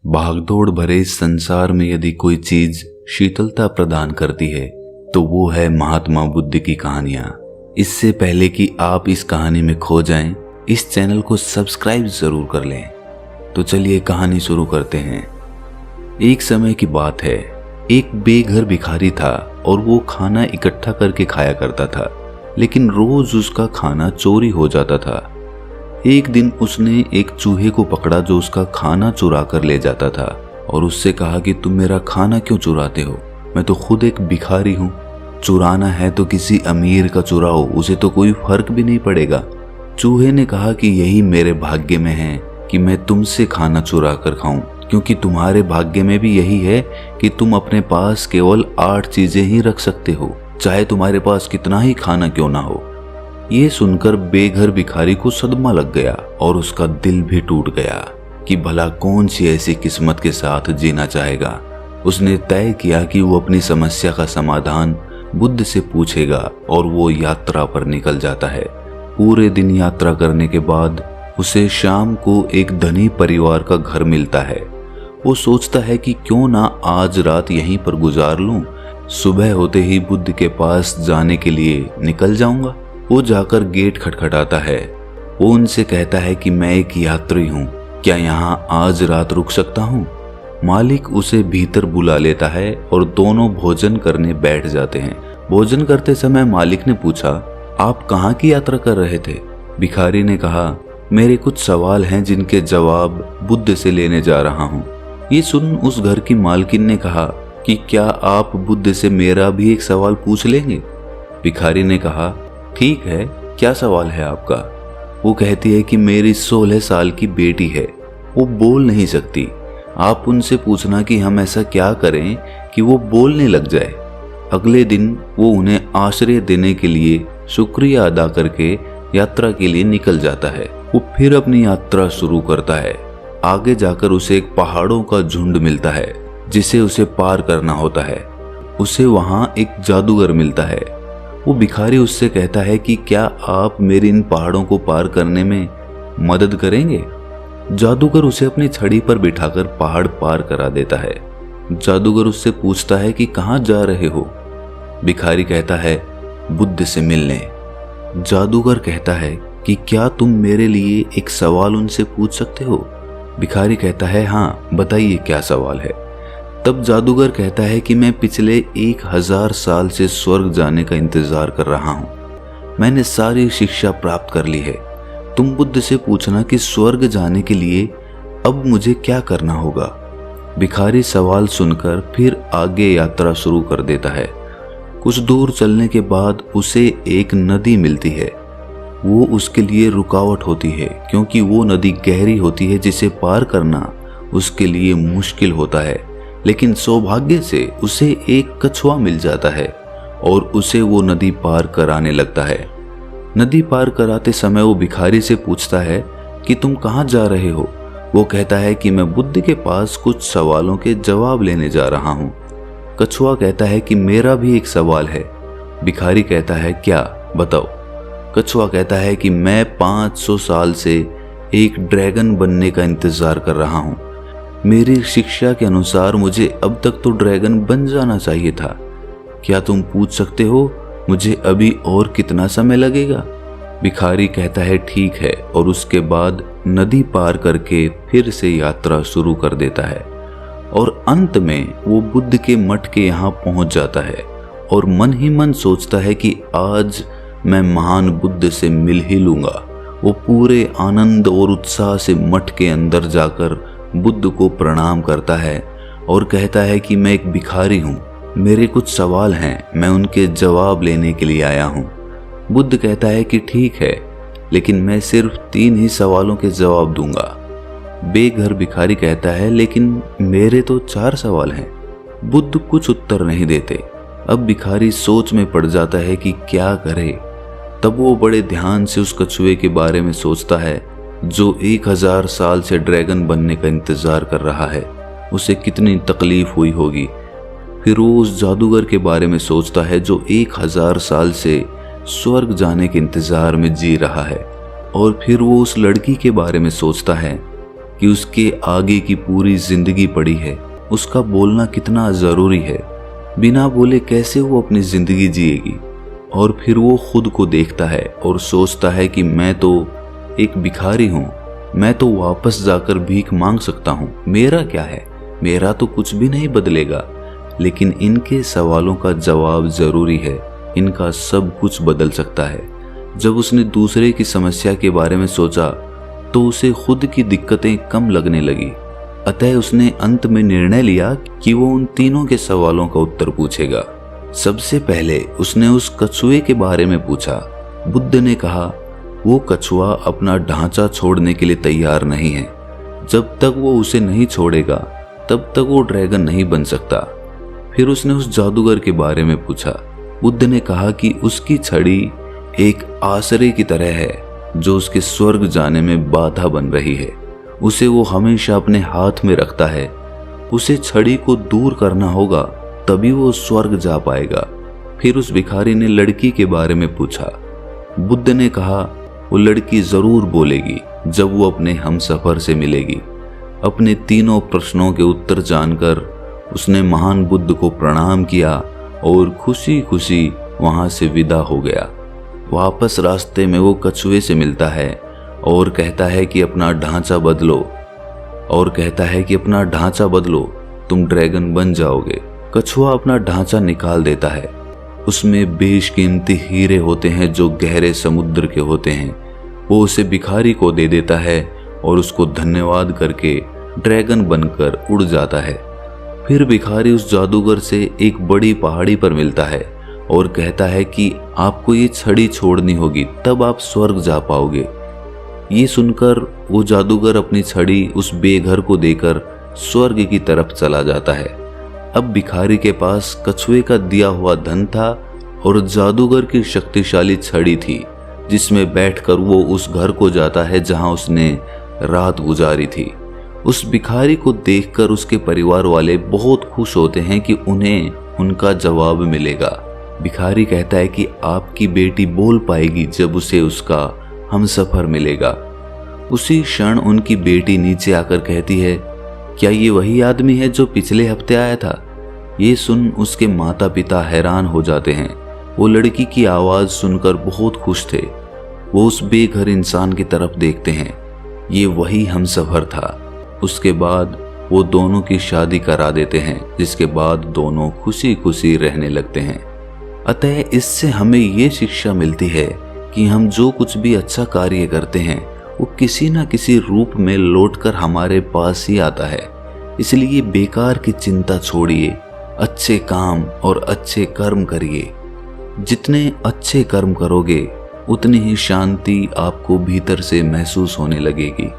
भागदौड़ भरे इस संसार में यदि कोई चीज शीतलता प्रदान करती है तो वो है महात्मा बुद्ध की कहानियां। इससे पहले कि आप इस कहानी में खो जाएं, इस चैनल को सब्सक्राइब जरूर कर लें। तो चलिए कहानी शुरू करते हैं। एक समय की बात है, एक बेघर भिखारी था और वो खाना इकट्ठा करके खाया करता था, लेकिन रोज उसका खाना चोरी हो जाता था। एक दिन उसने एक चूहे को पकड़ा जो उसका खाना चुरा कर ले जाता था और उससे कहा कि तुम मेरा खाना क्यों चुराते हो? मैं तो खुद एक भिखारी हूँ। चुराना है तो किसी अमीर का चुराओ, उसे तो कोई फर्क भी नहीं पड़ेगा। चूहे ने कहा कि यही मेरे भाग्य में है कि मैं तुमसे खाना चुरा कर खाऊं, क्योंकि तुम्हारे भाग्य में भी यही है कि तुम अपने पास केवल 8 चीजें ही रख सकते हो, चाहे तुम्हारे पास कितना ही खाना क्यों ना हो। ये सुनकर बेघर भिखारी को सदमा लग गया और उसका दिल भी टूट गया कि भला कौन सी ऐसी किस्मत के साथ जीना चाहेगा। उसने तय किया कि वो अपनी समस्या का समाधान बुद्ध से पूछेगा और वो यात्रा पर निकल जाता है। पूरे दिन यात्रा करने के बाद उसे शाम को एक धनी परिवार का घर मिलता है। वो सोचता है कि क्यों ना आज रात यहीं पर गुजार लूं, सुबह होते ही बुद्ध के पास जाने के लिए निकल जाऊंगा। वो जाकर गेट खटखटाता है। वो उनसे कहता है कि मैं एक यात्री हूँ, क्या यहाँ आज रात रुक सकता हूँ? मालिक उसे भीतर बुला लेता है और दोनों भोजन करने बैठ जाते हैं। भोजन करते समय मालिक ने पूछा, आप कहाँ की यात्रा कर रहे थे? भिखारी ने कहा, मेरे कुछ सवाल हैं जिनके जवाब बुद्ध से लेने जा रहा हूँ। ये सुन उस घर की मालकिन ने कहा कि क्या आप बुद्ध से मेरा भी एक सवाल पूछ लेंगे? भिखारी ने कहा, ठीक है, क्या सवाल है आपका? वो कहती है कि मेरी 16 साल की बेटी है, वो बोल नहीं सकती। आप उनसे पूछना कि हम ऐसा क्या करें कि वो बोलने लग जाए। अगले दिन वो उन्हें आश्रय देने के लिए शुक्रिया अदा करके यात्रा के लिए निकल जाता है। वो फिर अपनी यात्रा शुरू करता है। आगे जाकर उसे एक पहाड़ों का झुंड मिलता है जिसे उसे पार करना होता है। उसे वहां एक जादूगर मिलता है। वो भिखारी उससे कहता है कि क्या आप मेरी इन पहाड़ों को पार करने में मदद करेंगे? जादूगर उसे अपनी छड़ी पर बिठाकर पहाड़ पार करा देता है। जादूगर उससे पूछता है कि कहाँ जा रहे हो? भिखारी कहता है, बुद्ध से मिलने। जादूगर कहता है कि क्या तुम मेरे लिए एक सवाल उनसे पूछ सकते हो? भिखारी कहता है, हाँ बताइए क्या सवाल है। तब जादूगर कहता है कि मैं पिछले 1000 साल से स्वर्ग जाने का इंतजार कर रहा हूँ। मैंने सारी शिक्षा प्राप्त कर ली है। तुम बुद्ध से पूछना कि स्वर्ग जाने के लिए अब मुझे क्या करना होगा। भिखारी सवाल सुनकर फिर आगे यात्रा शुरू कर देता है। कुछ दूर चलने के बाद उसे एक नदी मिलती है। वो उसके लिए रुकावट होती है क्योंकि वो नदी गहरी होती है जिसे पार करना उसके लिए मुश्किल होता है। लेकिन सौभाग्य से उसे एक कछुआ मिल जाता है और उसे वो नदी पार कराने लगता है। नदी पार कराते समय वो भिखारी से पूछता है कि तुम कहाँ जा रहे हो? वो कहता है कि मैं बुद्ध के पास कुछ सवालों के जवाब लेने जा रहा हूँ। कछुआ कहता है कि मेरा भी एक सवाल है। भिखारी कहता है, क्या? बताओ। कछुआ कहता है कि मैं 500 साल से एक ड्रैगन बनने का इंतजार कर रहा हूँ। मेरी शिक्षा के अनुसार मुझे अब तक तो ड्रैगन बन जाना चाहिए था। क्या तुम पूछ सकते हो मुझे अभी और कितना समय लगेगा? भिखारी कहता है, ठीक है, और उसके बाद नदी पार करके फिर से यात्रा शुरू कर देता है और अंत में वो बुद्ध के मठ के यहाँ पहुंच जाता है और मन ही मन सोचता है कि आज मैं महान बुद्ध से मिल ही लूंगा। वो पूरे आनंद और उत्साह से मठ के अंदर जाकर बुद्ध को प्रणाम करता है और कहता है कि मैं एक भिखारी हूँ, मेरे कुछ सवाल हैं, मैं उनके जवाब लेने के लिए आया हूँ। बुद्ध कहता है कि ठीक है, लेकिन मैं सिर्फ 3 ही सवालों के जवाब दूंगा। बेघर भिखारी कहता है, लेकिन मेरे तो 4 सवाल हैं। बुद्ध कुछ उत्तर नहीं देते। अब भिखारी सोच में पड़ जाता है कि क्या करे। तब वो बड़े ध्यान से उस कछुए के बारे में सोचता है जो 1000 साल से ड्रैगन बनने का इंतजार कर रहा है। उसे कितनी तकलीफ हुई होगी। फिर वो उस जादूगर के बारे में सोचता है जो 1000 साल से स्वर्ग जाने के इंतजार में जी रहा है। और फिर वो उस लड़की के बारे में सोचता है कि उसके आगे की पूरी जिंदगी पड़ी है, उसका बोलना कितना जरूरी है। बिना बोले कैसे वो अपनी जिंदगी जिएगी। और फिर वो खुद को देखता है और सोचता है कि मैं तो एक भिखारी हूँ, मैं तो वापस जाकर भीख मांग सकता हूँ, मेरा क्या है, मेरा तो कुछ भी नहीं बदलेगा। लेकिन इनके सवालों का जवाब जरूरी है, इनका सब कुछ बदल सकता है। जब उसने दूसरे की समस्या के बारे में सोचा तो उसे खुद की दिक्कतें कम लगने लगी। अतः उसने अंत में निर्णय लिया कि वो उन तीनों के सवालों का उत्तर पूछेगा। सबसे पहले उसने उस कछुए के बारे में पूछा। बुद्ध ने कहा वो कछुआ अपना ढांचा छोड़ने के लिए तैयार नहीं है। जब तक वो उसे नहीं छोड़ेगा तब तक वो ड्रैगन नहीं बन सकता। फिर उसने उस जादूगर के बारे में पूछा। बुद्ध ने कहा कि उसकी छड़ी एक आसरे की तरह है जो उसके स्वर्ग जाने में बाधा बन रही है। उसे वो हमेशा अपने हाथ में रखता है। उसे छड़ी को दूर करना होगा तभी वो स्वर्ग जा पाएगा। फिर उस भिखारी ने लड़की के बारे में पूछा। बुद्ध ने कहा वो लड़की जरूर बोलेगी जब वो अपने हमसफर से मिलेगी। अपने तीनों प्रश्नों के उत्तर जानकर उसने महान बुद्ध को प्रणाम किया और खुशी खुशी वहां से विदा हो गया। वापस रास्ते में वो कछुए से मिलता है और कहता है कि अपना ढांचा बदलो, तुम ड्रैगन बन जाओगे। कछुआ अपना ढांचा निकाल देता है। उसमें बेशकीमती हीरे होते हैं जो गहरे समुद्र के होते हैं। वो उसे भिखारी को दे देता है और उसको धन्यवाद करके ड्रैगन बनकर उड़ जाता है। फिर भिखारी उस जादूगर से एक बड़ी पहाड़ी पर मिलता है और कहता है कि आपको ये छड़ी छोड़नी होगी तब आप स्वर्ग जा पाओगे। ये सुनकर वो जादूगर अपनी छड़ी उस बेघर को देकर स्वर्ग की तरफ चला जाता है। अब भिखारी के पास कछुए का दिया हुआ धन था और जादूगर की शक्तिशाली छड़ी थी जिसमें बैठकर वो उस घर को जाता है जहां उसने रात गुजारी थी। उस भिखारी को देखकर उसके परिवार वाले बहुत खुश होते हैं कि उन्हें उनका जवाब मिलेगा। भिखारी कहता है कि आपकी बेटी बोल पाएगी जब उसे उसका हमसफर मिलेगा। उसी क्षण उनकी बेटी नीचे आकर कहती है, क्या ये वही आदमी है जो पिछले हफ्ते आया था? ये सुन उसके माता पिता हैरान हो जाते हैं। वो लड़की की आवाज सुनकर बहुत खुश थे। वो उस बेघर इंसान की तरफ देखते हैं। ये वही हमसफर था। उसके बाद वो दोनों की शादी करा देते हैं, जिसके बाद दोनों खुशी खुशी रहने लगते हैं। अतः इससे हमें ये शिक्षा मिलती है कि हम जो कुछ भी अच्छा कार्य करते हैं वो किसी न किसी रूप में लौटकर हमारे पास ही आता है। इसलिए बेकार की चिंता छोड़िए, अच्छे काम और अच्छे कर्म करिए। जितने अच्छे कर्म करोगे उतनी ही शांति आपको भीतर से महसूस होने लगेगी।